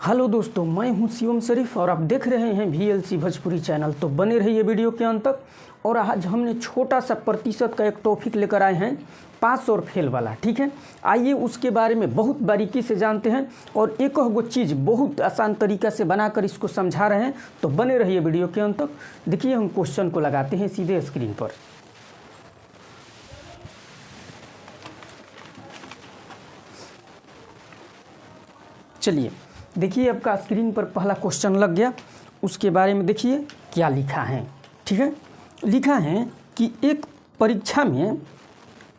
Hello दोस्तों, मैं हूं शिवम शरीफ और आप देख रहे हैं VLC भोजपुरी चैनल। तो बने रहिए वीडियो के अंत तक। और आज हमने छोटा सा प्रतिशत का एक टॉपिक लेकर आए हैं, पास और फेल वाला। ठीक है, आइए उसके बारे में बहुत बारीकी से जानते हैं और एक वो चीज़ बहुत आसान तरीक़ा से बनाकर इसको समझा रहे हैं। तो बने रहिए वीडियो के अंत तक। देखिए, हम क्वेश्चन को लगाते हैं सीधे स्क्रीन पर। चलिए देखिए, आपका स्क्रीन पर पहला क्वेश्चन लग गया। उसके बारे में देखिए क्या लिखा है। ठीक है, लिखा है कि एक परीक्षा में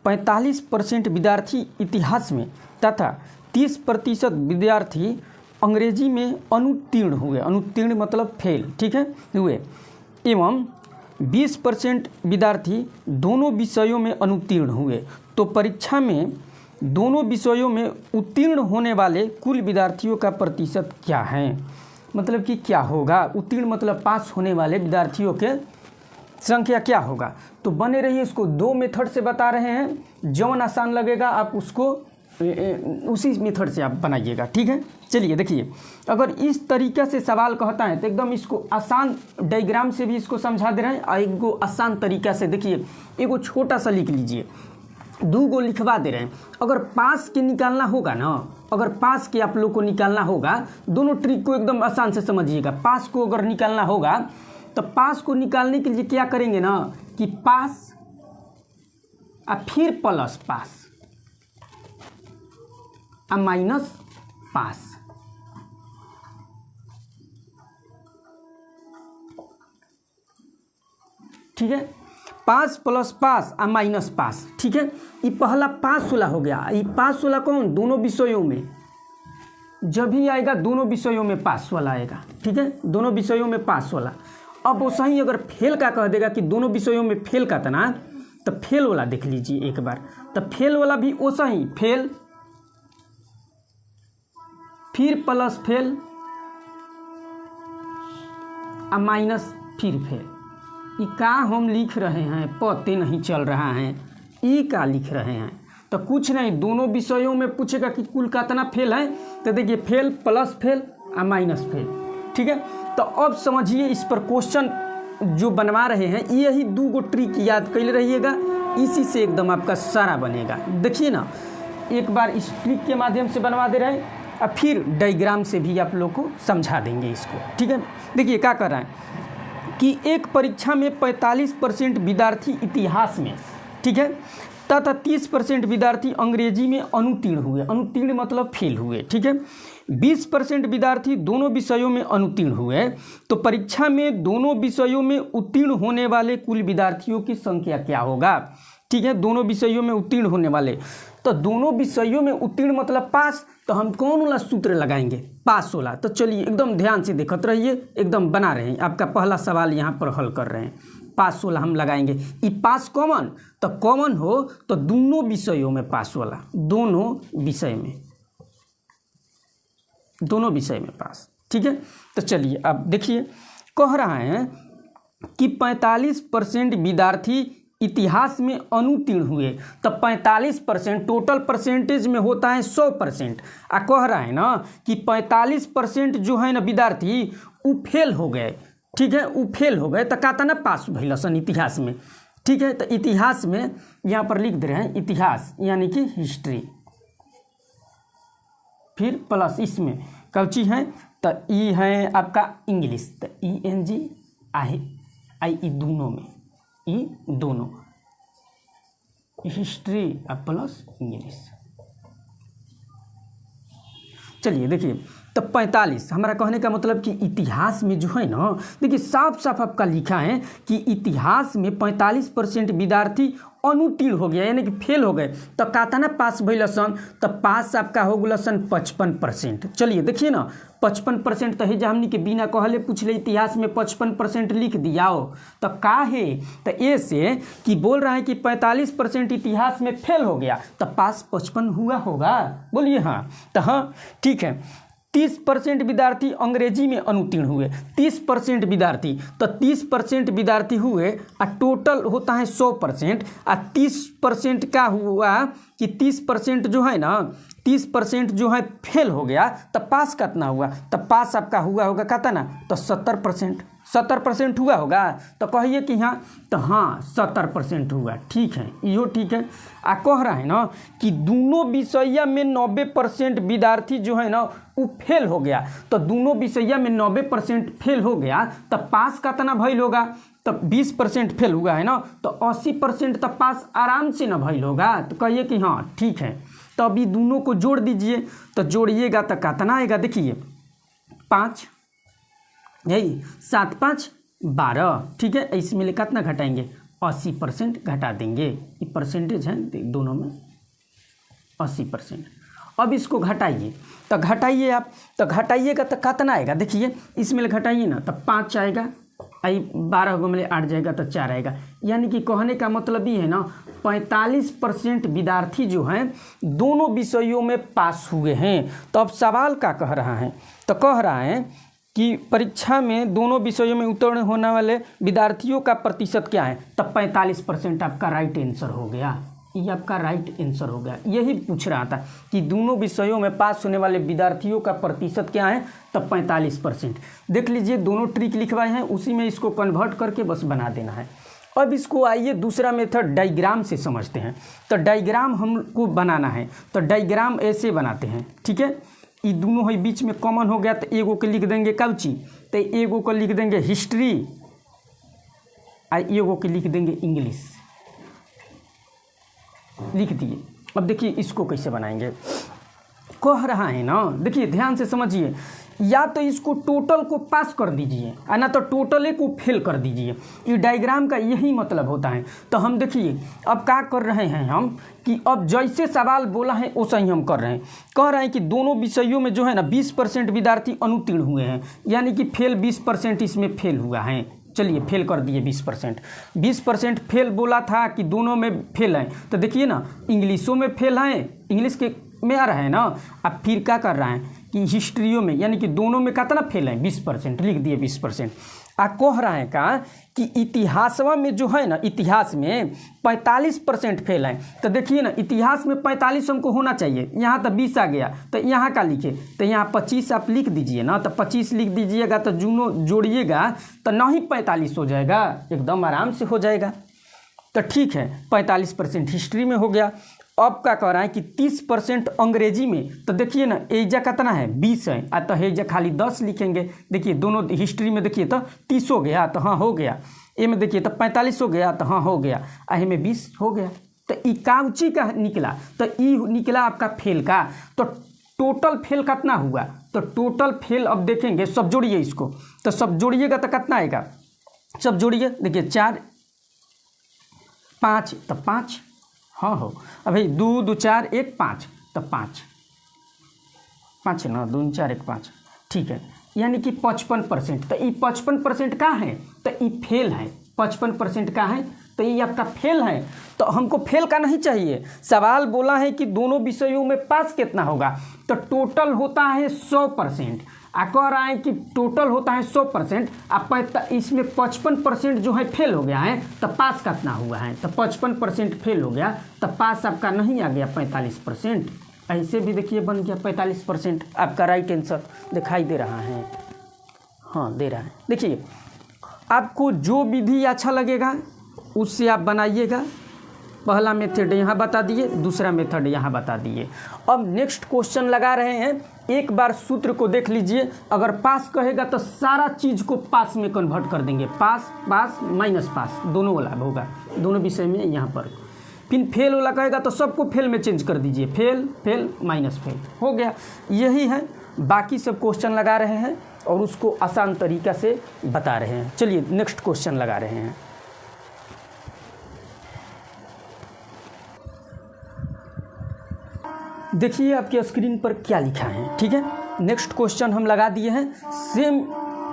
45% विद्यार्थी इतिहास में तथा 30% विद्यार्थी अंग्रेजी में अनुत्तीर्ण हुए। अनुत्तीर्ण मतलब फेल, ठीक है, हुए। एवं 20% विद्यार्थी दोनों विषयों में अनुत्तीर्ण हुए। तो परीक्षा में दोनों विषयों में उत्तीर्ण होने वाले कुल विद्यार्थियों का प्रतिशत क्या है? मतलब कि क्या होगा? उत्तीर्ण मतलब पास होने वाले विद्यार्थियों के संख्या क्या होगा? तो बने रहिए, इसको दो मेथड से बता रहे हैं। जौन आसान लगेगा आप उसको उसी मेथड से आप बनाइएगा। ठीक है, चलिए देखिए, अगर इस तरीक़े से सवाल कहता है तो एकदम इसको आसान डायग्राम से भी इसको समझा दे रहे हैं। और एक आसान तरीक़ा से देखिए, एगो छोटा सा लिख लीजिए, दो गो लिखवा दे रहे हैं। अगर पास के निकालना होगा ना, अगर पास के आप लोग को निकालना होगा, दोनों ट्रिक को एकदम आसान से समझिएगा। पास को अगर निकालना होगा तो पास को निकालने के लिए क्या करेंगे ना कि पास और फिर प्लस पास और माइनस पास। ठीक है, पास प्लस पास और माइनस पास। ठीक है, ये पहला पास वाला हो गया। ये पास वाला कौन? दोनों विषयों में जब भी आएगा दोनों विषयों में पास वाला आएगा। ठीक है, दोनों विषयों में पास वाला। अब वो सही अगर फेल का कह देगा कि दोनों विषयों में फेल का तना, तो फेल वाला देख लीजिए एक बार। तो फेल वाला भी वो सही, फेल फिर प्लस फेल और माइनस फिर फेल। ई का हम लिख रहे हैं पते नहीं चल रहा है, ई का लिख रहे हैं। तो कुछ नहीं, दोनों विषयों में पूछेगा कि कुल कितना फेल है, तो देखिए फेल प्लस फेल और माइनस फेल। ठीक है, तो अब समझिए इस पर क्वेश्चन जो बनवा रहे हैं, यही दो गो ट्रिक याद कर रहिएगा, इसी से एकदम आपका सारा बनेगा। देखिए ना, एक बार इस ट्रिक के माध्यम से बनवा दे रहे हैं और फिर डायग्राम से भी आप लोग को समझा देंगे इसको। ठीक है, देखिए क्या कर रहा है कि एक परीक्षा में 45% विद्यार्थी इतिहास में, ठीक है, तथा 30% विद्यार्थी अंग्रेजी में अनुत्तीर्ण हुए। अनुत्तीर्ण मतलब फेल हुए। ठीक है, 20% विद्यार्थी दोनों विषयों में अनुत्तीर्ण हुए। तो परीक्षा में दोनों विषयों में उत्तीर्ण होने वाले कुल विद्यार्थियों की संख्या क्या होगा? ठीक है, दोनों विषयों में उत्तीर्ण होने वाले, तो दोनों विषयों में उत्तीर्ण मतलब पास। तो हम कौन वाला सूत्र लगाएंगे? पास वाला। तो चलिए एकदम ध्यान से देखते रहिए, एकदम बना रहे हैं। आपका पहला सवाल यहाँ पर हल कर रहे हैं, पास वाला हम लगाएंगे। ये पास कॉमन, तो कॉमन हो तो दोनों विषयों में पास वाला, दोनों विषय में, दोनों विषय में पास। ठीक है, तो चलिए अब देखिए, कह रहा है कि 45% विद्यार्थी इतिहास में अनुत्तीर्ण हुए। तो 45% टोटल परसेंटेज में होता है 100%। आ कह रहा है ना कि 45% जो है ना विद्यार्थी वो फेल हो गए। ठीक है, वो फेल हो गए तो कहता ना पास भइल सन इतिहास में। ठीक है, तो इतिहास में यहाँ पर लिख दे रहे हैं इतिहास यानी कि हिस्ट्री, फिर प्लस इसमें कौची है तो ई है आपका इंग्लिश, तो ENG आई दोनों में, ई दोनों हिस्ट्री और प्लस इंग्लिश। चलिए देखिए, तो 45 हमारा कहने का मतलब कि इतिहास में जो है ना, देखिए साफ साफ आपका लिखा है कि इतिहास में 45% विद्यार्थी अनुत्तीर्ण हो गया यानी कि फेल हो गए। तो कहता ना पास भइल सन, तो पास आपका हो गया सन 55%। चलिए देखिए ना, 55% तो है जो हमने के बिना कहले पूछले इतिहास में 55% लिख दिया हो। तो का है तो ऐसे कि बोल रहा है कि 45% इतिहास में फेल हो गया, तो पास 55 हुआ होगा। बोलिए हाँ, तो हाँ ठीक है। 30% विद्यार्थी अंग्रेजी में अनुत्तीर्ण हुए, 30% विद्यार्थी, तो 30% विद्यार्थी हुए और टोटल होता है 100%, और 30% का हुआ कि 30% जो है ना, 30% जो है फेल हो गया, तब पास कितना हुआ, तब पास आपका हुआ होगा कितना, तो 70%, 70% हुआ होगा, तो कहिए कि हाँ, तो हाँ 70% हुआ, ठीक है, यो ठीक है। आ कह रहा है ना कि दोनों विषय में 90% विद्यार्थी जो है ना वो फेल हो गया, तो दोनों विषय में 90% फेल हो गया, तब पास कितना भइल होगा, तब 20% फेल हुआ है ना, तो 80% तब पास आराम से ना भइल होगा, तो कहिए कि हाँ ठीक है। तो अभी दोनों को जोड़ दीजिए, तो जोड़िएगा तो कितना आएगा, देखिए 5 यही 7 5 12, ठीक है। इसमें कितना घटाएंगे, 80% घटा देंगे, ये परसेंटेज है दोनों में 80%। अब इसको घटाइए, तो घटाइए आप, तो घटाइएगा तो कितना आएगा, देखिए इसमें घटाइए ना, तब 5 आएगा, आई 12 को मिले 8 जाएगा, तो 4 आएगा। यानी कि कहने का मतलब ये है ना 45% विद्यार्थी जो हैं दोनों विषयों में पास हुए हैं। तो अब सवाल क्या कह रहा है, तो कह रहा है कि परीक्षा में दोनों विषयों में उत्तीर्ण होने वाले विद्यार्थियों का प्रतिशत क्या है, तब 45% आपका राइट आंसर हो गया, ये आपका राइट आंसर हो गया। यही पूछ रहा था कि दोनों विषयों में पास होने वाले विद्यार्थियों का प्रतिशत क्या है, तब 45%। देख लीजिए दोनों ट्रिक लिखवाए हैं, उसी में इसको कन्वर्ट करके बस बना देना है। अब इसको आइए दूसरा मेथड डायग्राम से समझते हैं। तो डायग्राम हमको बनाना है, तो डायग्राम ऐसे बनाते हैं, ठीक है। ये दोनों है बीच में कॉमन हो गया, तो एगो के लिख देंगे काउची, तो एगो को लिख देंगे हिस्ट्री, और एगो के लिख देंगे इंग्लिश, लिख दिए। अब देखिए इसको कैसे बनाएंगे, कह रहा है ना, देखिए ध्यान से समझिए, या तो इसको टोटल को पास कर दीजिए, और ना तो टोटल को फेल कर दीजिए। ये डायग्राम का यही मतलब होता है। तो हम देखिए अब क्या कर रहे हैं हम, कि अब जैसे सवाल बोला है वैसा ही हम कर रहे हैं। कह रहे हैं कि दोनों विषयों में जो है ना 20% विद्यार्थी अनुत्तीर्ण हुए हैं, यानी कि फेल 20% इसमें फेल हुआ है। चलिए फेल कर दिए 20%, 20% फेल बोला था कि दोनों में फेल हैं, तो देखिए ना इंग्लिशों में फेल हैं, इंग्लिश के में आ रहा है ना। अब फिर क्या कर रहा है कि हिस्ट्रियों में, यानी कि दोनों में कितना फेल है, 20%, लिख दिए 20%। आ कह रहा है का कि इतिहासवा में जो है ना, इतिहास में 45% फेल है। तो देखिए ना इतिहास में 45 हमको होना चाहिए, यहाँ तो 20 आ गया, तो यहाँ का लिखे, तो यहाँ 25 आप लिख दीजिए ना, तो 25 लिख दीजिएगा, तो दोनों जोड़िएगा तो ना ही 45 हो जाएगा, एकदम आराम से हो जाएगा। तो ठीक है 45% हिस्ट्री में हो गया। अब क्या कह रहा है कि 30% अंग्रेजी में, तो देखिए ना एजा कितना है 20 है, तो एजा खाली 10 लिखेंगे। देखिए दोनों हिस्ट्री में देखिए तो 30 हो गया, तो हाँ हो गया। ए में देखिए तो 45 हो गया, तो हाँ हो गया। अही में 20 हो गया। तो ई काउची का निकला, तो ई निकला आपका फेल का। तो टोटल फेल कितना हुआ, तो टोटल फेल अब देखेंगे, सब जोड़िए इसको, तो सब जोड़िएगा तो कितना आएगा, सब जोड़िए। देखिए 4 5, तो 5, हाँ हो। अभी 2 2 4 1 5, तो 5 5 ना, 2 4 1 5, ठीक है। यानी कि 55%। तो ये 55% का है, तो ये फेल है। 55% का है, तो ये आपका फेल है। तो हमको फेल का नहीं चाहिए, सवाल बोला है कि दोनों विषयों में पास कितना होगा, तो टोटल होता है 100%। कह रहा है कि टोटल होता है 100%, आप इसमें 55% जो है फेल हो गया है, तो पास कितना हुआ है, तो 55% फेल हो गया, तो पास आपका नहीं आ गया 45%। ऐसे भी देखिए बन गया 45%, आपका राइट आंसर दिखाई दे रहा है, हाँ दे रहा है। देखिए आपको जो विधि अच्छा लगेगा उससे आप बनाइएगा। पहला मेथड यहाँ बता दिए, दूसरा मेथड यहाँ बता दिए। अब नेक्स्ट क्वेश्चन लगा रहे हैं, एक बार सूत्र को देख लीजिए। अगर पास कहेगा तो सारा चीज़ को पास में कन्वर्ट कर देंगे, पास पास माइनस पास दोनों वाला होगा, दोनों विषय में यहाँ पर। फिर फेल वाला कहेगा तो सबको फेल में चेंज कर दीजिए, फेल फेल माइनस फेल हो गया। यही है, बाकी सब क्वेश्चन लगा रहे हैं और उसको आसान तरीक़ा से बता रहे हैं। चलिए नेक्स्ट क्वेश्चन लगा रहे हैं। देखिए आपके स्क्रीन पर क्या लिखा है, ठीक है। नेक्स्ट क्वेश्चन हम लगा दिए हैं, सेम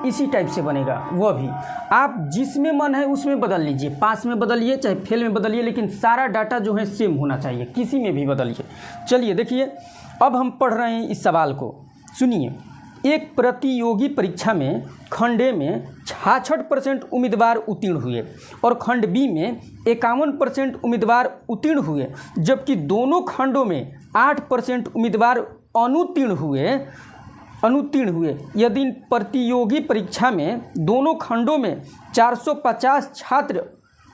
इसी टाइप से बनेगा। वह भी आप जिसमें मन है उसमें बदल लीजिए, पास में बदलिए चाहे फेल में बदलिए, लेकिन सारा डाटा जो है सेम होना चाहिए, किसी में भी बदलिए। चलिए देखिए अब हम पढ़ रहे हैं इस सवाल को, सुनिए। एक प्रतियोगी परीक्षा में खंड ए में 66% उम्मीदवार उत्तीर्ण हुए और खंड बी में 51% उम्मीदवार उत्तीर्ण हुए, जबकि दोनों खंडों में 8% उम्मीदवार अनुत्तीर्ण हुए। यदि प्रतियोगी परीक्षा में दोनों खंडों में 450 छात्र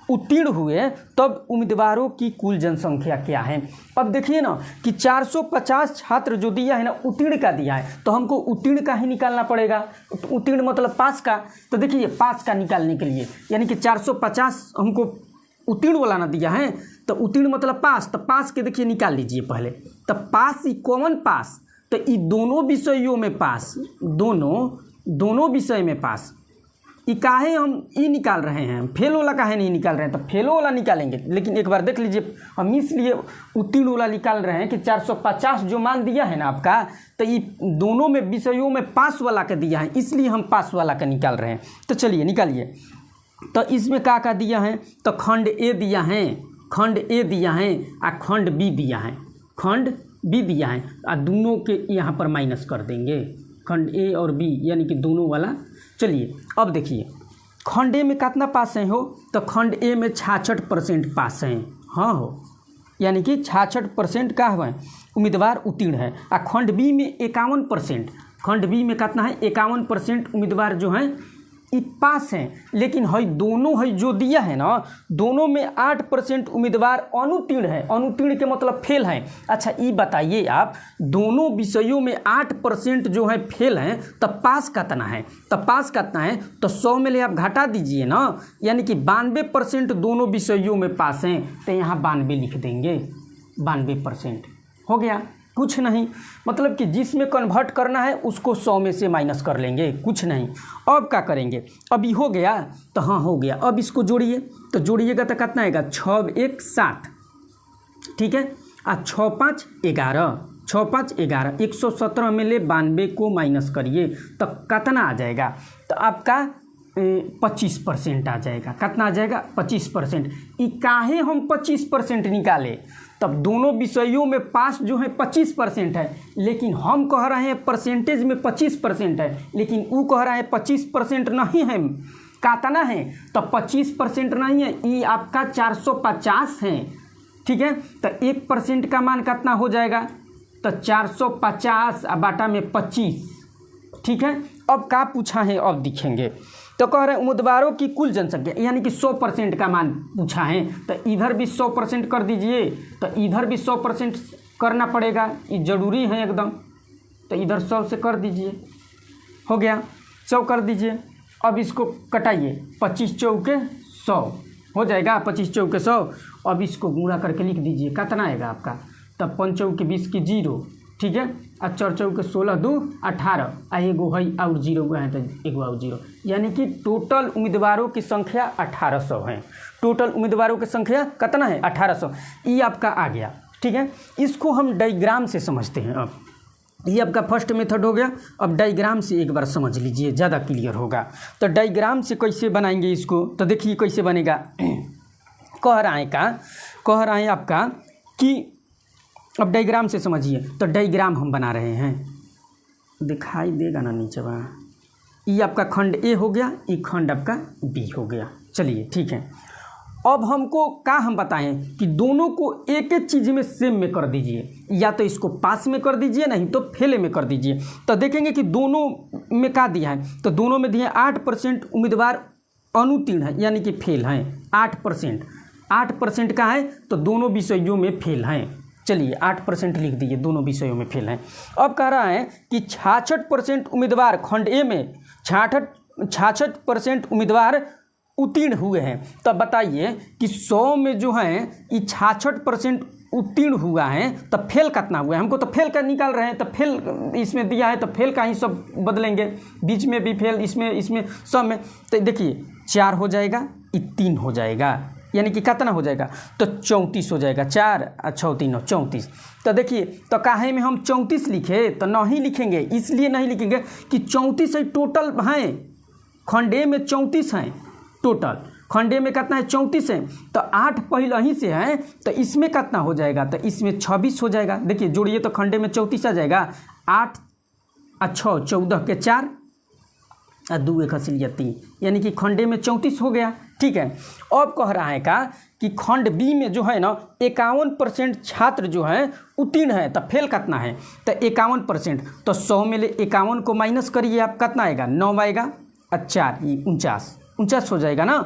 उत्तीर्ण हुए तब उम्मीदवारों की कुल जनसंख्या क्या है। अब देखिए ना कि 450 छात्र जो दिया है ना, उत्तीर्ण का दिया है, तो हमको उत्तीर्ण का ही निकालना पड़ेगा। उत्तीर्ण मतलब पास का। तो देखिए पास का निकालने के लिए यानी कि 450 हमको उत्तीर्ण वाला ना दिया है, तो उत्तीर्ण मतलब पास। तो पास के देखिए निकाल लीजिए पहले। तो पास ई कॉमन पास, तो ये दोनों विषयों में पास, दोनों विषय में पास। ये काहे हम ई निकाल रहे हैं, फेल वाला काहे नहीं निकाल रहे हैं। तो फेलो वाला निकालेंगे, लेकिन एक बार देख लीजिए, हम इसलिए उत्तीर्ण वाला निकाल रहे हैं कि 450 जो मान दिया है ना आपका, तो ये दोनों में विषयों में पास वाला का दिया है, इसलिए हम पास वाला का निकाल रहे हैं। तो चलिए निकालिए। तो इसमें का दिया है, तो खंड ए दिया है, खंड ए दिया है और खंड बी दिया है, खंड बी दिया है। और दोनों के यहाँ पर माइनस कर देंगे, खंड ए और बी यानी कि दोनों वाला। चलिए अब देखिए खंड ए में कितना पास हैं हो, तो खंड ए में 66% पास हैं। हाँ हो, यानी कि 66% का हुआ उम्मीदवार उत्तीर्ण है। और खंड बी में 51%, खंड बी में कितना है 51% उम्मीदवार जो हैं ये पास हैं। लेकिन है दोनों है जो दिया है ना, दोनों में 8% उम्मीदवार अनुत्तीर्ण है। अनुत्तीर्ण के मतलब फेल हैं। अच्छा ये बताइए आप, दोनों विषयों में 8% जो है फेल हैं, तब पास कितना है। तब पास कितना है, तो 100 में ले आप घटा दीजिए ना, यानी कि 92% दोनों विषयों में पास हैं। तो यहाँ 92 लिख देंगे, 92% हो गया। कुछ नहीं, मतलब कि जिसमें कन्वर्ट करना है उसको 100 में से माइनस कर लेंगे, कुछ नहीं। अब क्या करेंगे, अभी हो गया, तो हाँ हो गया। अब इसको जोड़िए, तो जोड़िएगा तो कितना आएगा, 6 1 7, ठीक है। और 6 5 11, 6 5 11, 117 में ले 92 को माइनस करिए तो कितना आ जाएगा, तो आपका 25% आ जाएगा। कितना आ जाएगा, 25%। ये काहे हम 25% निकाले, तब दोनों विषयों में पास जो है 25% है, लेकिन हम कह रहे हैं परसेंटेज में 25% है, लेकिन वो कह रहा है 25% नहीं है। कितना है, तो 25% नहीं है, ये आपका 450 है, ठीक है। तो 1% का मान कितना हो जाएगा, तो 450 बाटा में 25, ठीक है। अब क्या पूछा है, अब दिखेंगे। तो कह रहे हैं उम्मीदवारों की कुल जनसंख्या, यानी कि 100% का मान पूछा है। तो इधर भी 100% कर दीजिए, तो इधर भी 100% करना पड़ेगा, ये ज़रूरी है एकदम। तो इधर 100 से कर दीजिए, हो गया, 100 कर दीजिए। अब इसको कटाइए, 25 चौके 100 हो जाएगा, 25 चौके 100। अब इसको गुणा करके लिख दीजिए, कितना आएगा आपका, तब 5 चौके 20 की 0, ठीक है। और 4 चौके 16 2 18, आ एगो है और 0 है तो एगो और 0, यानी कि टोटल उम्मीदवारों की संख्या 1800 है। टोटल उम्मीदवारों की संख्या कितना है, 1800। ये आपका आ गया, ठीक है। इसको हम डायग्राम से समझते हैं। अब ये आपका फर्स्ट मेथड हो गया। अब डायग्राम से एक बार समझ लीजिए, ज़्यादा क्लियर होगा। तो डायग्राम से कैसे बनाएंगे इसको, तो देखिए कैसे बनेगा। कह रहा है आपका कि अब डायग्राम से समझिए। तो डायग्राम हम बना रहे हैं, दिखाई देगा ना नीचे वहाँ। ये आपका खंड ए हो गया, ये खंड आपका बी हो गया। चलिए ठीक है। अब हमको क्या हम बताएं कि दोनों को एक एक चीज़ में सेम में कर दीजिए, या तो इसको पास में कर दीजिए, नहीं तो फेले में कर दीजिए। तो देखेंगे कि दोनों में क्या दिया है, तो दोनों में दिया 8% उम्मीदवार अनुत्तीर्ण है, यानी कि फेल हैं। 8% का है, तो दोनों विषयों में फेल हैं। चलिए 8% लिख दीजिए, दोनों विषयों में फेल हैं। अब कह रहा है कि 66% उम्मीदवार खंड ए में 66% उम्मीदवार उत्तीर्ण हुए हैं। तब बताइए कि 100 में जो है ये 66% उत्तीर्ण हुआ है, तब फेल कितना हुआ है। हमको तो फेल का निकाल रहे हैं, तो फेल इसमें दिया है, तो फेल का ही सब बदलेंगे, बीच में भी फेल, इसमें सब में। तो देखिए 4 हो जाएगा, ये 3 हो जाएगा, यानी कि कितना हो जाएगा, तो 34 हो जाएगा। 4 और 6 3 9 34। तो देखिए, तो काहे में हम 34 लिखे, तो नहीं लिखेंगे, इसलिए नहीं लिखेंगे कि 34 है टोटल हैं, खंड ए में 34 हैं टोटल। खंड ए में कितना है, 34 है, तो 8 पहले ही से है, तो इसमें कितना हो जाएगा, तो इसमें 26 हो जाएगा। देखिए जोड़िए, तो खंड ए में 34 आ जाएगा, 8 और 6 14 के 4 और 2 एक हसीलिया 3, यानी कि खंड ए में 34 हो गया। ठीक है, अब कह रहा है का कि खंड बी में जो है ना 51% छात्र जो हैं उत्तीर्ण है, तो फेल कितना है, तो 51%, तो 100 में ले 51 को माइनस करिए, आप कितना आएगा, 9 आएगा और 4 ये 49 हो जाएगा ना,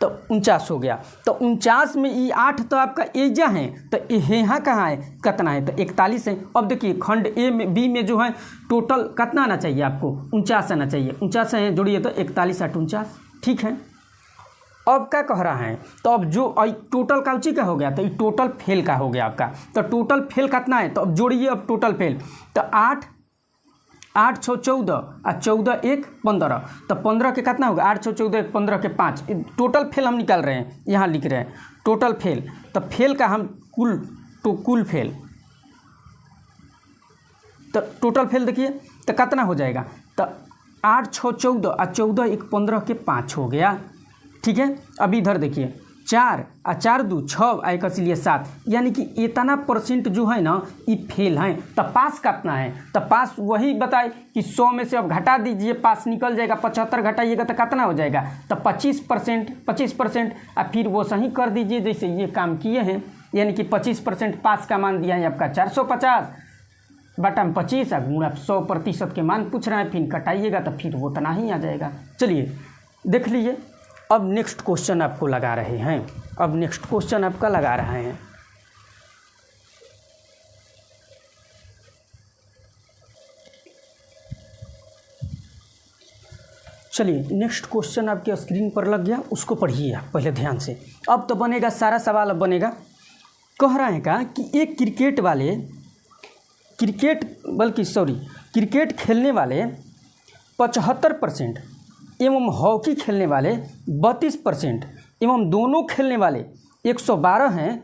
तो 49 हो गया। तो 49 में ये 8 तो आपका एजा है, तो यहाँ कहाँ है, कितना है, तो 41 है। अब देखिए खंड ए में बी में जो है टोटल कितना आना चाहिए आपको, 49 आना चाहिए, 49 है जोड़िए तो 41 8 49। ठीक है, अब क्या कह रहा है, तो अब जो टोटल काउची का हो गया, तो ये टोटल फेल का हो गया आपका, तो टोटल फेल कितना है, तो अब जोड़िए अब टोटल फेल, तो 8 6 14 और 14 1 15, तो 15 के कितना होगा, 8 6 14 1 15 के 5, टोटल फेल हम निकाल रहे हैं, यहाँ लिख रहे हैं टोटल फेल, तो फेल का हम कुल फेल, तो टोटल फेल देखिए तो कितना हो जाएगा, तो 8 6 14 और 14 1 15 के 5 हो गया। ठीक है, अब इधर देखिए 4 और 4 2 6 एक इसलिए 7, यानी कि इतना परसेंट जो है ना ये फेल हैं। तो पास कितना है, तो पास वही बताए कि 100 में से अब घटा दीजिए, पास निकल जाएगा, 75 घटाइएगा तो कितना हो जाएगा, तो 25%, और फिर वो सही कर दीजिए जैसे ये काम किए हैं, यानी कि 25% पास का मान दिया है आपका 450 बटा में 25 गुणा 100% के मान पूछ रहे हैं, फिर कटाइएगा तो फिर वो उतना ही आ जाएगा। चलिए देख लीजिए, अब नेक्स्ट क्वेश्चन आपको लगा रहे हैं, अब नेक्स्ट क्वेश्चन आपका लगा रहे हैं। चलिए नेक्स्ट क्वेश्चन आपके स्क्रीन पर लग गया, उसको पढ़िए आप पहले ध्यान से। अब तो बनेगा सारा सवाल, अब बनेगा, कह रहे हैं का कि एक क्रिकेट खेलने वाले 75% एवं हॉकी खेलने वाले 32% एवं दोनों खेलने वाले 112 हैं,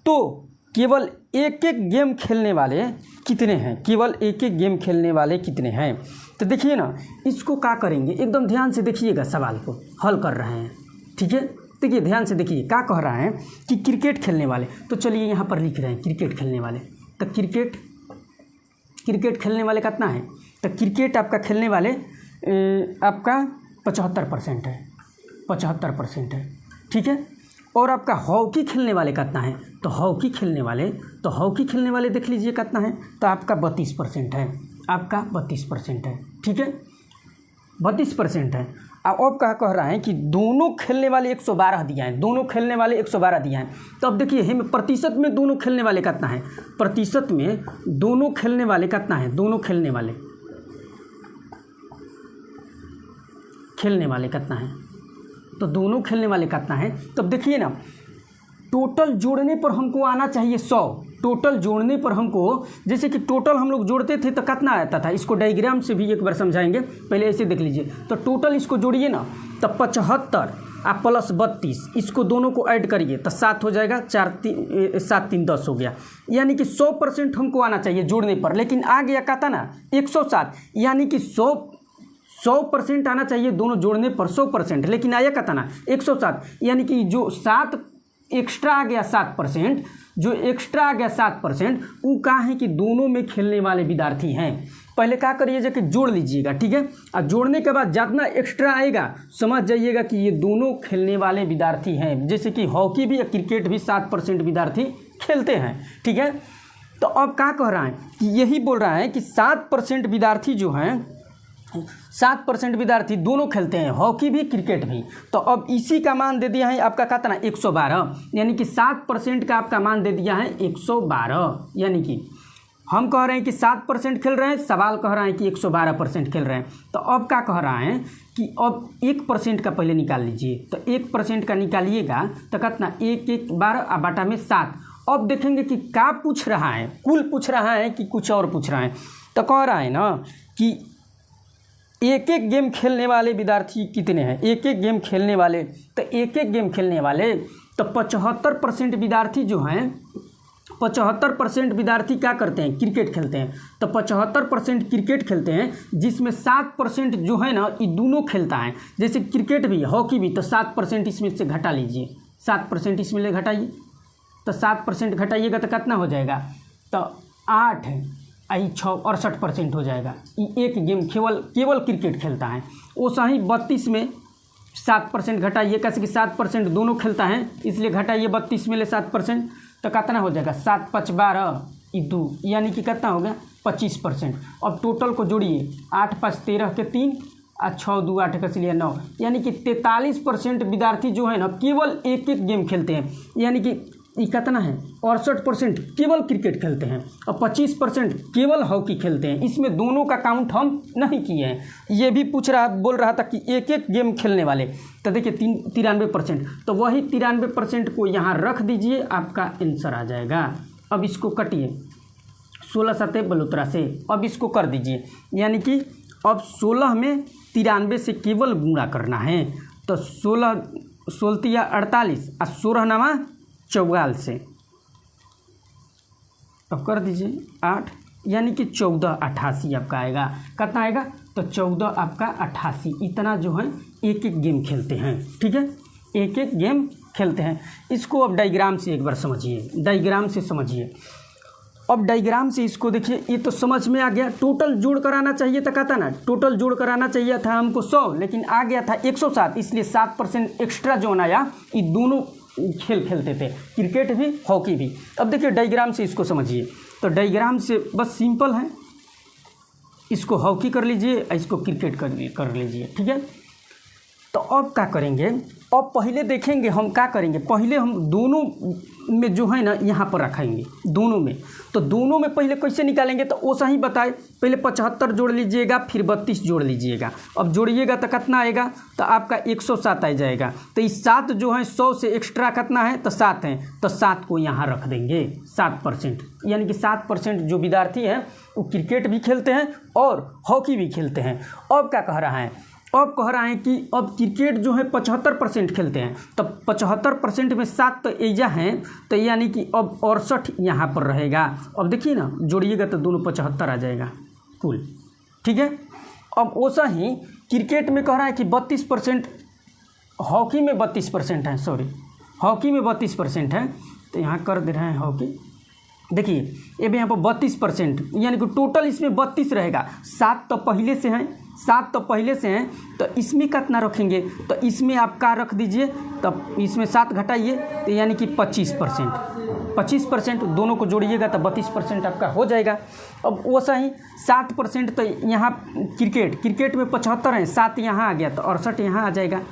तो केवल एक गेम खेलने वाले कितने हैं, केवल एक गेम खेलने वाले कितने हैं। तो देखिए ना, इसको क्या करेंगे, एकदम ध्यान से देखिएगा, सवाल को हल कर रहे हैं। ठीक है, देखिए ध्यान से देखिए क्या कह रहा है कि क्रिकेट खेलने वाले, तो चलिए यहाँ पर लिख रहे हैं क्रिकेट खेलने वाले, तो क्रिकेट खेलने वाले कितना है, तो क्रिकेट आपका खेलने वाले आपका 75% है, 75% है। ठीक है, और आपका हॉकी खेलने वाले कितना है, तो हॉकी खेलने वाले देख लीजिए कितना है, तो आपका 32% है, आपका 32% है। ठीक है, 32% है। अब क्या कह रहा है कि दोनों खेलने वाले 112 दिया है, दोनों खेलने वाले 112 दिया है। तो अब देखिए हम प्रतिशत में दोनों खेलने वाले कितना है, प्रतिशत में दोनों खेलने वाले कितना है, दोनों खेलने वाले कितना है, तो दोनों खेलने वाले कितना है। तो अब देखिए ना, टोटल जोड़ने पर हमको आना चाहिए 100, टोटल जोड़ने पर हमको, जैसे कि टोटल हम लोग जोड़ते थे तो कितना आता था, इसको डायग्राम से भी एक बार समझाएंगे, पहले ऐसे देख लीजिए। तो टोटल इसको जोड़िए ना, तो 75 और प्लस 32, इसको दोनों को ऐड करिए तो 7 हो जाएगा, 7 3 10 हो गया, यानी कि 100% हमको आना चाहिए जोड़ने पर, लेकिन आ गया कहता ना 107, यानी कि 100% आना चाहिए दोनों जोड़ने पर 100%, लेकिन आया कहता ना 107, यानी कि जो 7 एक्स्ट्रा आ गया 7%, जो एक्स्ट्रा आ गया 7%, वो कहाँ है कि दोनों में खेलने वाले विद्यार्थी हैं। पहले क्या करिए कि जोड़ लीजिएगा, ठीक है, और जोड़ने के बाद जितना एक्स्ट्रा आएगा समझ जाइएगा कि ये दोनों खेलने वाले विद्यार्थी हैं। जैसे कि हॉकी भी या क्रिकेट भी 7% विद्यार्थी खेलते हैं। ठीक है, तो अब क्या कह रहा है कि यही बोल रहा है कि 7% विद्यार्थी जो हैं, 7% विद्यार्थी दोनों खेलते हैं, हॉकी भी क्रिकेट भी। तो अब इसी का मान दे दिया है आपका कितना 112, यानी कि 7% का आपका मान दे दिया है 112, यानी कि हम कह रहे हैं कि 7% खेल रहे हैं, सवाल कह रहा है कि 112% खेल रहे हैं। तो अब क्या कह रहा है कि अब 1% का पहले निकाल लीजिए, तो 1% का निकालिएगा तो कितना 1 12 बटा में 7। अब देखेंगे कि क्या पूछ रहा है, कुल पूछ रहा है कि कुछ और पूछ रहा है। तो कह रहा है ना कि एक गेम खेलने वाले विद्यार्थी कितने हैं, एक गेम खेलने वाले, तो एक गेम खेलने वाले तो 75% विद्यार्थी जो हैं, 75% विद्यार्थी क्या करते हैं, क्रिकेट खेलते हैं। तो 75% क्रिकेट खेलते हैं, जिसमें 7% जो है ना ये दोनों खेलता है, जैसे क्रिकेट भी हॉकी भी। तो 7% इसमें से घटा लीजिए, 7% इसमें से घटाइए, तो 7% घटाइएगा तो कितना हो जाएगा, तो 8 आई 68% हो जाएगा। एक गेम केवल क्रिकेट खेलता है। वो सही 32 में 7% घटाइए, कैसे कि 7% दोनों खेलता है, इसलिए घटाइए 32 में ले 7%, तो कितना हो जाएगा 7 5 12 2, यानी कि कितना हो गया 25%। अब टोटल को जोड़िए, 8 5 13 के 3 और 6 2 8 का इसलिए 9, यानी कि 43% विद्यार्थी जो है ना केवल एक गेम खेलते हैं, यानी कि ये कितना है 68% केवल क्रिकेट खेलते हैं और 25% केवल हॉकी खेलते हैं। इसमें दोनों का काउंट हम नहीं किए हैं। ये भी बोल रहा था कि एक गेम खेलने वाले, तो देखिए 93%, तो वही 93% को यहाँ रख दीजिए, आपका आंसर आ जाएगा। अब इसको कटिए 16 7 बलोत्रा से, अब इसको कर दीजिए, यानी कि अब 16 में 93 से केवल गुणा करना है, तो 16 16 48 और 16 नवा 44 से, अब कर दीजिए 8, यानी कि 1488 आपका आएगा। कितना आएगा तो 14 आपका 88। इतना जो है एक गेम खेलते हैं, ठीक है, एक गेम खेलते हैं। इसको अब डायग्राम से एक बार समझिए, डायग्राम से समझिए। अब डायग्राम से इसको देखिए, ये तो समझ में आ गया। टोटल जोड़ कर आना चाहिए था, कहता ना टोटल जोड़ कर आना चाहिए था हमको 100, लेकिन आ गया था 107, इसलिए 7% एक्स्ट्रा जोन आया। ये दोनों खेल खेलते थे, क्रिकेट भी हॉकी भी। अब देखिए डायग्राम से इसको समझिए, तो डायग्राम से बस सिंपल है, इसको हॉकी कर लीजिए, इसको क्रिकेट कर लीजिए, ठीक है। तो अब क्या करेंगे, अब पहले देखेंगे हम क्या करेंगे, पहले हम दोनों में जो है ना यहाँ पर रखेंगे, दोनों में। तो दोनों में पहले कैसे निकालेंगे, तो वो सही बताए, पहले 75 जोड़ लीजिएगा, फिर 32 जोड़ लीजिएगा। अब जोड़िएगा तो कितना आएगा, तो आपका 107 आ जाएगा। तो इस 7 जो है 100 से एक्स्ट्रा कितना है, तो 7 है, तो 7 को यहाँ रख देंगे 7%, यानी कि 7% जो विद्यार्थी हैं वो क्रिकेट भी खेलते हैं और हॉकी भी खेलते हैं। अब क्या कह रहा है, अब कह रहा है कि अब क्रिकेट जो है 75% खेलते हैं, तो 75% में 7 तो एजा हैं, तो यानी कि अब 68 यहाँ पर रहेगा। अब देखिए ना जोड़िएगा तो दोनों 75 आ जाएगा कुल, ठीक है। अब वैसा ही क्रिकेट में कह रहा है कि 32%, हॉकी में 32% है, सॉरी हॉकी में 32% है, तो यहाँ कर दे रहे हैं हॉकी। देखिए ये भी यहाँ पर 32%, यानी कि टोटल इसमें 32 रहेगा। 7 तो पहले से हैं, 7 तो पहले से हैं, तो इसमें कितना रखेंगे, तो इसमें आप क्या रख दीजिए, तब इसमें 7 घटाइए, तो यानी कि 25% दोनों को जोड़िएगा तो 32% आपका हो जाएगा। अब वैसा ही 7% तो यहाँ क्रिकेट में 75 हैं, 7 यहाँ आ गया तो 68 यहाँ आ जाएगा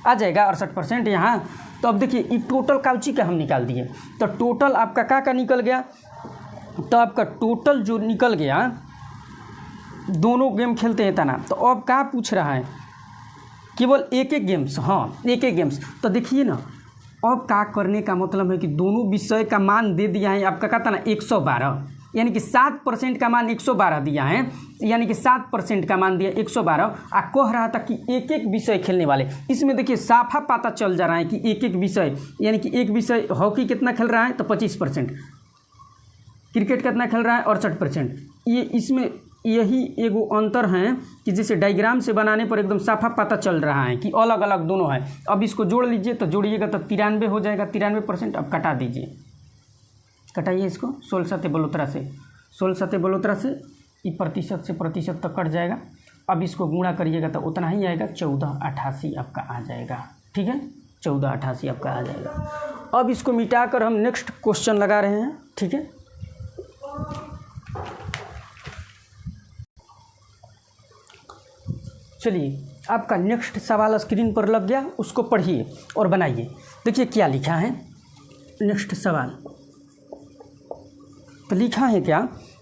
68% यहाँ। तो अब देखिए ये टोटल काउची का हम निकाल दिए, तो टोटल आपका का निकल गया, तो आपका टोटल जो निकल गया, दोनों गेम खेलते हैं तना। तो अब क्या पूछ रहा है, केवल एक गेम्स, हाँ एक गेम्स। तो देखिए ना अब क्या करने का मतलब है कि दोनों विषय का मान दे दिया है आपका, कहता ना 112, यानी कि 7% का मान 112 दिया है, यानी कि 7% का मान दिया 112। कह रहा था कि एक विषय खेलने वाले, इसमें देखिए साफा पता चल जा रहा है कि एक विषय, यानी कि एक विषय हॉकी कितना खेल रहा है तो 25%, क्रिकेट कितना खेल रहा है 68%। ये इसमें यही एगो अंतर है कि जैसे डायग्राम से बनाने पर एकदम साफा पता चल रहा है कि अलग अलग दोनों है। अब इसको जोड़ लीजिए, तो जोड़िएगा तो 93 हो जाएगा, 93%। अब कटा दीजिए, कटाइए इसको 16 7 बलोत्रा से, 16 7 बलोत्रा से ये प्रतिशत से प्रतिशत तक कट जाएगा। अब इसको गुणा करिएगा तो उतना ही आएगा, 1488 आपका आ जाएगा, ठीक है, 1488 आपका आ जाएगा। अब इसको मिटाकर हम नेक्स्ट क्वेश्चन लगा रहे हैं, ठीक है। चलिए आपका नेक्स्ट सवाल स्क्रीन पर लग गया, उसको पढ़िए और बनाइए। देखिए क्या लिखा है नेक्स्ट सवाल, तो लिखा है क्या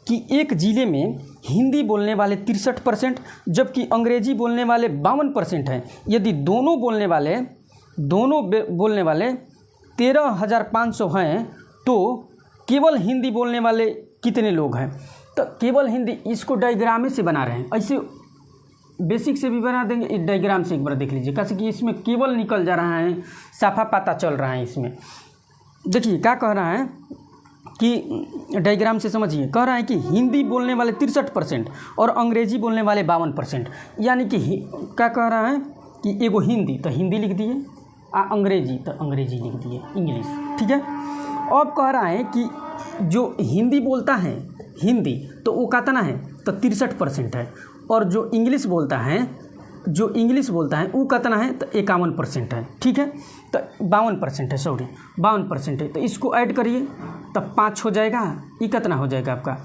कि एक ज़िले में हिंदी बोलने वाले 63% जबकि अंग्रेजी बोलने वाले 52% हैं। यदि दोनों बोलने वाले 13,500 हैं तो केवल हिंदी बोलने वाले कितने लोग हैं। तो केवल हिंदी, इसको डायग्राम से बना रहे हैं, ऐसे बेसिक से भी बना देंगे। इस डायग्राम से एक बार देख लीजिए, कैसे कि इसमें केवल निकल जा रहा है, साफा पता चल रहा है इसमें। देखिए क्या कह रहा है कि डायग्राम से समझिए, कह रहा है कि हिंदी बोलने वाले 63% और अंग्रेजी बोलने वाले 52%, यानी कि क्या कह रहा है कि एगो हिंदी तो हिंदी लिख दिए, अंग्रेजी तो अंग्रेजी लिख दिए, इंग्लिश, ठीक है। अब कह रहा है कि जो हिंदी बोलता है, हिंदी तो वो कितना है, तो 63% है। और जो इंग्लिश बोलता है वो कितना है, तो 51% है। ठीक है, तो 52% है, सॉरी 52% है। तो इसको ऐड करिए तब 5 हो जाएगा, ये कितना हो जाएगा आपका,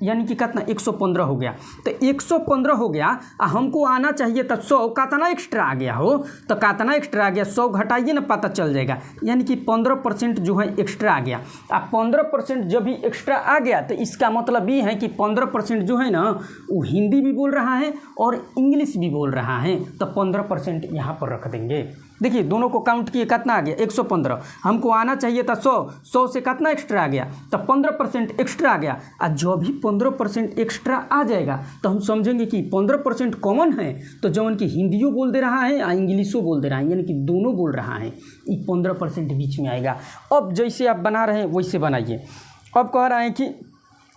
यानी कि कितना 115 हो गया। तो 115 हो गया, हमको आना चाहिए तो 100 कितना एक्स्ट्रा आ गया हो, तो कितना एक्स्ट्रा आ गया 100 घटाइए ना, पता चल जाएगा। यानी कि 15% जो है एक्स्ट्रा आ गया। अब 15% जब भी एक्स्ट्रा आ गया तो इसका मतलब ये है कि 15% जो है ना वो हिंदी भी बोल रहा है और इंग्लिश भी बोल रहा है, तो 15% यहाँ पर रख देंगे। देखिए दोनों को काउंट किए, कितना आ गया 115, हमको आना चाहिए था 100 से कितना एक्स्ट्रा आ गया, तो 15% एक्स्ट्रा आ गया। और जो भी 15% एक्स्ट्रा आ जाएगा तो हम समझेंगे कि 15% कॉमन है, तो जो उनकी हिंदियों बोल दे रहा है और इंग्लिशों बोल दे रहा है, यानी कि दोनों बोल रहा है, ये 15% बीच में आएगा। अब जैसे आप बना रहे हैं वैसे बनाइए। अब कह रहे हैं कि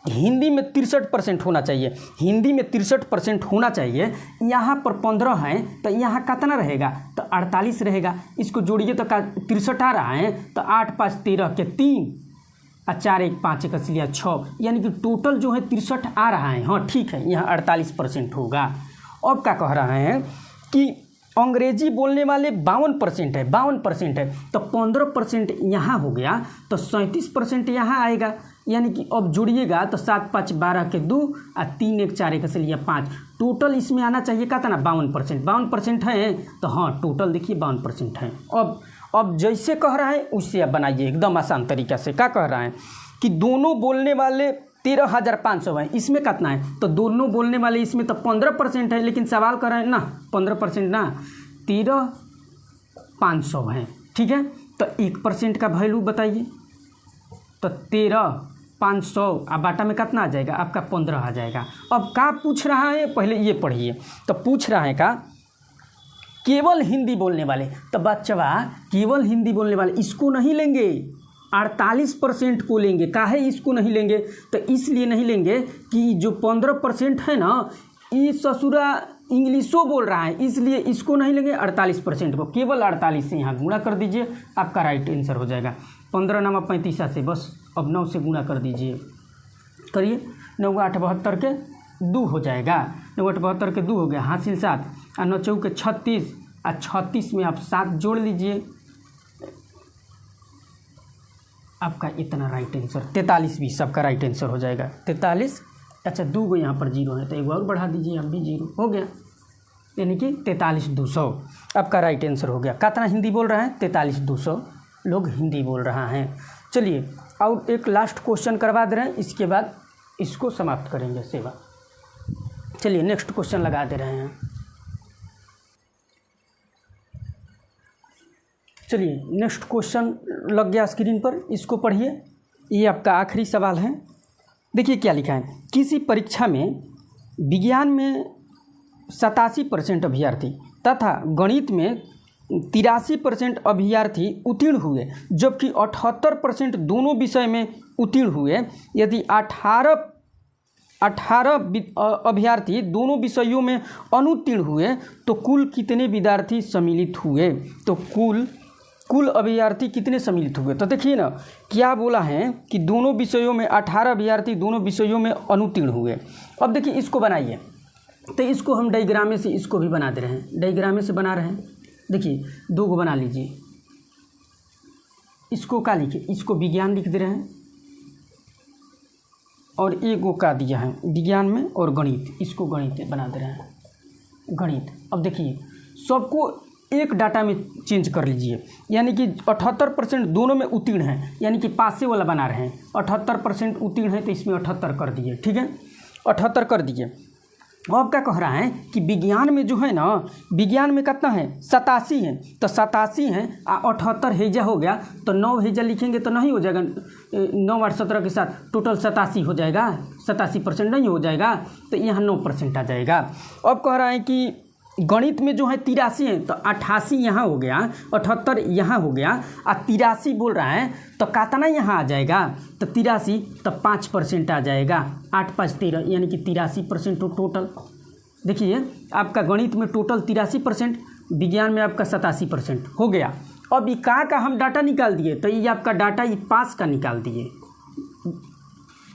हिंदी में 63% होना चाहिए, हिंदी में 63% होना चाहिए। यहाँ पर 15 है तो यहाँ कितना रहेगा, तो 48 रहेगा। इसको जोड़िए तो 63 आ रहा है, तो 8 5 13 के 3 और 4 1 5 1 लिया 6, यानी कि टोटल जो है 63 आ रहा है। हाँ ठीक है, यहाँ 48% होगा। अब क्या कह रहे हैं कि अंग्रेजी बोलने वाले 52% है, 52% है, तो 15% यहाँ हो गया, तो 37% यहाँ आएगा। यानी कि अब जुड़िएगा तो 7 5 12 के 2 और 3 1 4 1 से लिया 5, टोटल इसमें आना चाहिए कितना 52%। 52% है, तो हाँ टोटल देखिए 52% है। अब जैसे कह रहा है उससे आप बनाइए एकदम आसान तरीक़ा से। क्या कह रहा है कि दोनों बोलने वाले 13,500 है, इसमें कितना है, तो दोनों बोलने वाले इसमें तो 15% है, लेकिन सवाल कर रहे हैं ना 15% ना 13,500 है। ठीक है, तो 1% का वैल्यू बताइए, तो 13,500 अब बाटा में कितना आ जाएगा आपका 15 आ जाएगा। अब क्या पूछ रहा है, पहले ये पढ़िए। तो पूछ रहा है का केवल हिंदी बोलने वाले, तो बच्चवा केवल हिंदी बोलने वाले इसको नहीं लेंगे, 48% को लेंगे। काहे इसको नहीं लेंगे, तो इसलिए नहीं लेंगे कि जो 15% है ना ये ससुरा इंग्लिशो बोल रहा है, इसलिए इसको नहीं लेंगे। 48% को केवल 48 से यहाँ गुणा कर दीजिए, आपका राइट आंसर हो जाएगा। 15 9 35 से बस अब 9 से गुणा कर दीजिए, करिए 9 8 72 के 2 हो जाएगा, 9 8 72 के 2 हो गया, हासिल 7 और 9 4 के 36 और 36 में आप 7 जोड़ लीजिए, आपका इतना राइट आंसर 43 20 आपका राइट आंसर हो जाएगा 43। अच्छा 2 को यहाँ पर 0 है तो एक और बढ़ा दीजिए, अब भी 0 हो गया, यानी कि 43,200 आपका राइट आंसर हो गया। कितना हिंदी बोल रहा है, 43,200 लोग हिंदी बोल रहा है। चलिए और एक लास्ट क्वेश्चन करवा दे रहे हैं, इसके बाद इसको समाप्त करेंगे सेवा। चलिए नेक्स्ट क्वेश्चन लगा दे रहे हैं। चलिए नेक्स्ट क्वेश्चन लग गया स्क्रीन पर, इसको पढ़िए। ये आपका आखिरी सवाल है। देखिए क्या लिखा है, किसी परीक्षा में विज्ञान में 87% अभ्यर्थी तथा गणित में 83% अभ्यर्थी उत्तीर्ण हुए, जबकि 78% दोनों विषय में उत्तीर्ण हुए। यदि 18 अभ्यर्थी दोनों विषयों में अनुत्तीर्ण हुए तो कुल कितने विद्यार्थी सम्मिलित हुए, तो कुल अभ्यर्थी कितने सम्मिलित हुए। तो देखिए ना क्या बोला है कि दोनों विषयों में 18 अभ्यर्थी दोनों विषयों में अनुत्तीर्ण हुए। अब देखिए इसको बनाइए, तो इसको हम डायग्रामे से इसको भी बना दे रहे हैं, डायग्रामे से बना रहे हैं। देखिए 2 को बना लीजिए, इसको क्या लिखे, इसको विज्ञान लिख दे रहे हैं और एक को का दिया है विज्ञान में और गणित, इसको गणित बना दे रहे हैं गणित। अब देखिए सबको एक डाटा में चेंज कर लीजिए, यानी कि 78% दोनों में उत्तीर्ण है, यानी कि पासे वाला बना रहे हैं। 78% उत्तीर्ण है तो इसमें 78 कर दिए, ठीक है 78 कर दिए। अब क्या कह रहा है कि विज्ञान में जो है ना, विज्ञान में कितना है 87 है, तो 87 है 78 हेजा हो गया, तो 9 हेजा लिखेंगे तो नहीं हो जाएगा, 9 8 17 के साथ टोटल 87 हो जाएगा, 87% नहीं हो जाएगा, तो यहाँ 9% आ जाएगा। अब कह रहा है कि गणित में जो है 83 है, तो 88 यहाँ हो गया, 78 यहाँ हो गया और 83 बोल रहा है, तो कितना यहाँ आ जाएगा, तो 83 तो 5% आ जाएगा, 8 5 13 यानी कि 83% टोटल। देखिए आपका गणित में टोटल 83%, विज्ञान में आपका 87% हो गया। अब ये का हम डाटा निकाल दिए, तो ये आपका डाटा ये पास का निकाल दिए,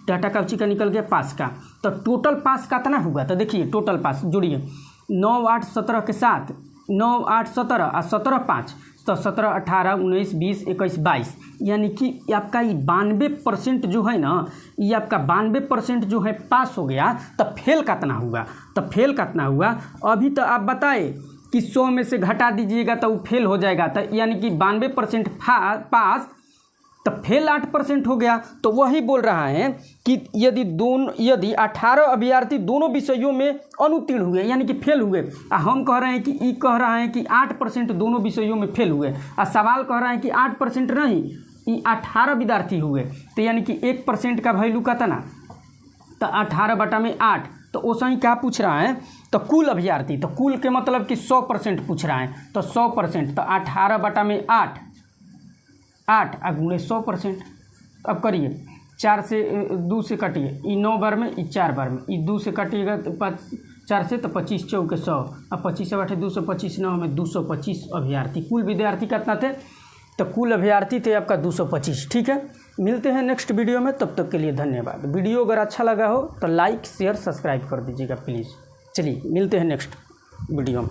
डाटा का उसी का निकल गया पास का। तो टोटल पास कितना हुआ, तो देखिए टोटल पास जोड़िए 9 8 17 के साथ 9 8 17 और 17 5 तो 17 18 19 20 21 22, यानी कि आपका ये 92% जो है ना, ये आपका 92% जो है पास हो गया। तब फेल कितना हुआ, तब फेल कितना हुआ अभी तो आप बताए कि 100 में से घटा दीजिएगा तो वो फेल हो जाएगा। तो यानी कि 92% पास, तब फेल 8% हो गया। तो वही बोल रहा है कि यदि 18 अभ्यर्थी दोनों विषयों में अनुत्तीर्ण हुए यानी कि फेल हुए, हम कह रहे हैं कि ई कह रहा है कि 8% दोनों विषयों में फेल हुए, और सवाल कह रहा है कि 8% नहीं, ये 18 विद्यार्थी हुए। तो यानी कि 1% का वैल्यू कितना, तो 18/8। तो उसमें क्या पूछ रहा है, तो कुल अभ्यर्थी, तो कुल के मतलब कि 100% पूछ रहा है। तो 100%, तो 18/8 8 गुणे 100%। अब करिए 4 से 2 से कटिए, ई 9 बार में, ई 4 बार में, ई 2 से कटिएगा तो 4 से, तो 25 चौके 100, अब 25 से 8 225, 9 में 225 अभ्यर्थी। कुल विद्यार्थी कितना थे, तो कुल अभ्यर्थी थे आपका 225। ठीक है, मिलते हैं नेक्स्ट वीडियो में, तब तक के लिए धन्यवाद। वीडियो अगर अच्छा लगा हो तो लाइक शेयर सब्सक्राइब कर दीजिएगा प्लीज़। चलिए मिलते हैं नेक्स्ट वीडियो में।